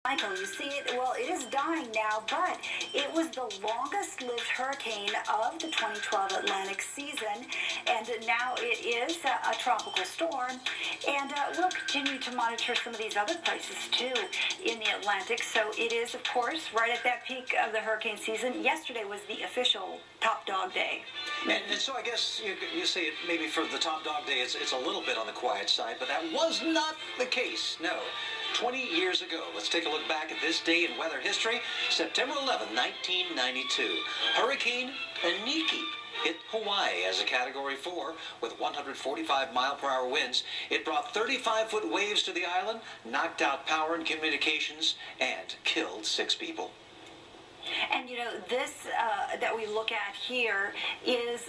Michael, you see it, well, it is dying now, but it was the longest-lived hurricane of the 2012 Atlantic season, and now it is a tropical storm, and we'll continue to monitor some of these other places, too, in the Atlantic. So it is, of course, right at that peak of the hurricane season. Yesterday was the official top dog day. And so I guess you say it maybe for the top dog day, it's a little bit on the quiet side, but that was not the case, no. 20 years ago, let's take a look back at this day in weather history. September 11, 1992. Hurricane Iniki hit Hawaii as a Category 4 with 145-mile-per-hour winds. It brought 35-foot waves to the island, knocked out power and communications, and killed 6 people. And, you know, this that we look at here is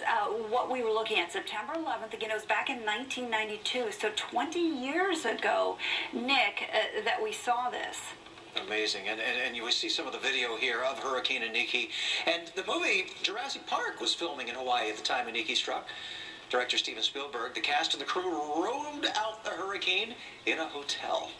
what we were looking at September 11th. Again, it was back in 1992, so 20 years ago, Nick, that we saw this. Amazing. And you will see some of the video here of Hurricane Iniki. And the movie Jurassic Park was filming in Hawaii at the time Iniki struck. Director Steven Spielberg, the cast and the crew rode out the hurricane in a hotel.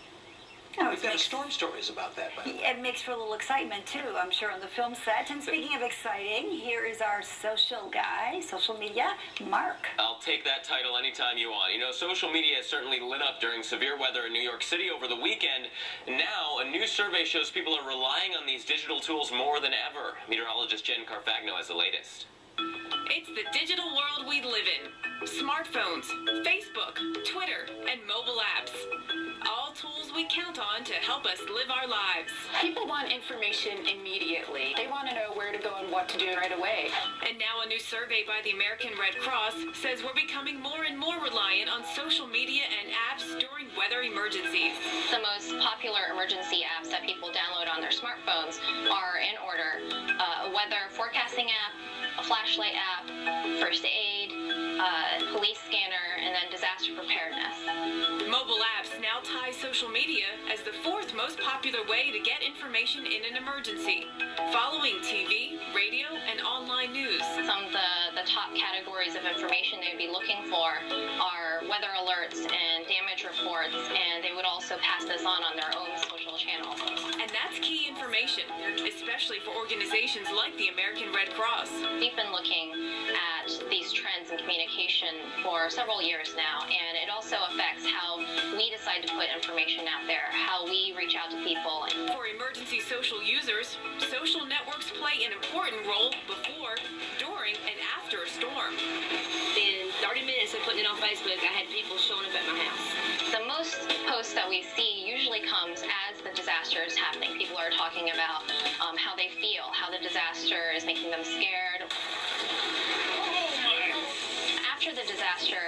Oh, we've got storm stories about that, by the way. It makes for a little excitement, too, I'm sure, on the film set. And speaking of exciting, here is our social guy, social media, Mark. I'll take that title anytime you want. You know, social media has certainly lit up during severe weather in New York City over the weekend. Now, a new survey shows people are relying on these digital tools more than ever. Meteorologist Jen Carfagno has the latest. It's the digital world we live in. Smartphones, Facebook, Twitter, and mobile apps. All tools we count on to help us live our lives. People want information immediately. They want to know where to go and what to do right away. And now a new survey by the American Red Cross says we're becoming more and more reliant on social media and apps during weather emergencies. The most popular emergency apps that people download on their smartphones are in order: a weather forecasting app, a flashlight app, first aid, police scanner, and then disaster preparedness. Mobile apps now tie social media as the 4th most popular way to get information in an emergency, following TV, radio, and online news. Some of the top categories of information they would be looking for are weather alerts and damage reports, and they would also pass this on their own social channels. And that's key information, especially for organizations like the American Red Cross. We've been looking at these trends in communication for several years now, and it also affects how we decide to put information out there, how we reach out to people. For emergency social users, social networks play an important role before, during, and after a storm. In 30 minutes of putting it on Facebook, I had people showing up at my house. The most posts that we see usually comes as the disaster is happening. People are talking about how they feel, how the disaster is making them scared. After the disaster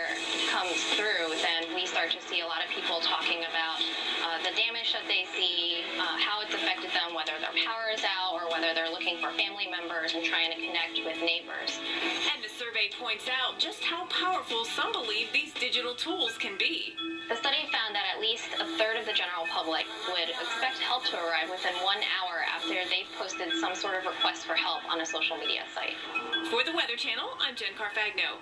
comes through, then we start to see a lot of people talking about the damage that they see, how it's affected them, whether their power is out or whether they're looking for family members and trying to connect with neighbors. And the survey points out just how powerful some believe these digital tools can be. The study found that at least a third of the general public would expect help to arrive within 1 hour after they've posted some sort of request for help on a social media site. For the Weather Channel, I'm Jen Carfagno.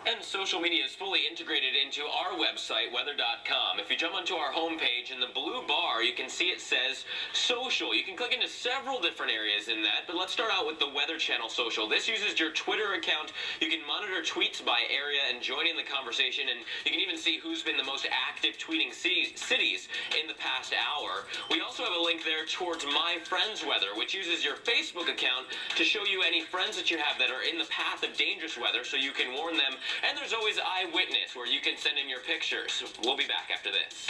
And social media is fully integrated into our website, weather.com. If you jump onto our homepage, in the blue bar, you can see it says social. You can click into several different areas in that, but let's start out with the Weather Channel social. This uses your Twitter account. You can monitor tweets by area and join in the conversation, and you can even see who's been the most active tweeting cities in the past hour. We also have a link there towards My Friends Weather, which uses your Facebook account to show you any friends that you have that are in the path of dangerous weather so you can warn them. And there's always Eyewitness, where you can send in your pictures. We'll be back after this.